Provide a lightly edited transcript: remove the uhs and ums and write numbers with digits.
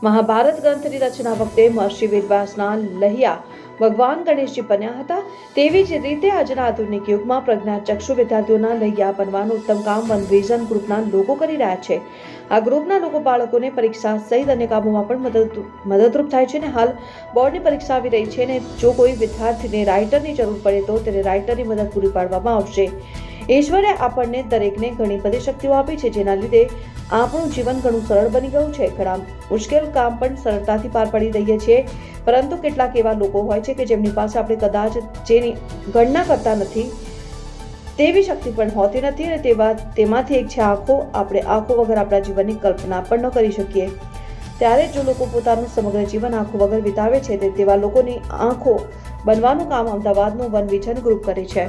મહાભારત ગ્રંથની રચના વખતે મહર્ષિ વેદવ્યાસના લહિયા ભગવાન ગણેશજી બન્યા હતા. તેવી જ રીતે આજના આધુનિક યુગમાં પ્રજ્ઞાચક્ષુ વિદ્યાર્થીઓના લહિયા બનવાનું ઉત્તમ કામ વન વિઝન ગ્રુપના લોકો કરી રહ્યા છે. આ ગ્રુપના લોકો બાળકોને પરીક્ષા સહિત અન્ય કામોમાં પણ મદદરૂપ થાય છે અને હાલ બોર્ડની પરીક્ષા આવી રહી છે અને જો કોઈ વિદ્યાર્થીને રાઇટરની જરૂર પડે તો તેને રાઇટરની મદદ પૂરી પાડવામાં આવશે. ઈશ્વરે આપણને દરેકને ઘણી બધી શક્તિઓ આપી છે, જેના લીધે આપણું જીવન ઘણું સરળ બની ગયું છે. ઘણા મુશ્કેલ કામ પણ સરળતાથી પાર પાડી દઈએ છીએ, પરંતુ કેટલાક એવા લોકો હોય છે કે જેમની પાસે આપણે કદાચ જેની ગણના કરતા નથી તેવી શક્તિ પણ હોતી નથી અને તેમાંથી એક છે આંખો. આપણે આંખો વગર આપણા જીવનની કલ્પના પણ ન કરી શકીએ. ત્યારે જો લોકો પોતાનું સમગ્ર જીવન આંખો વગર વિતાવે છે તેવા લોકોની આંખો બનવાનું કામ અમદાવાદનું વન વિઝન ગ્રુપ કરે છે.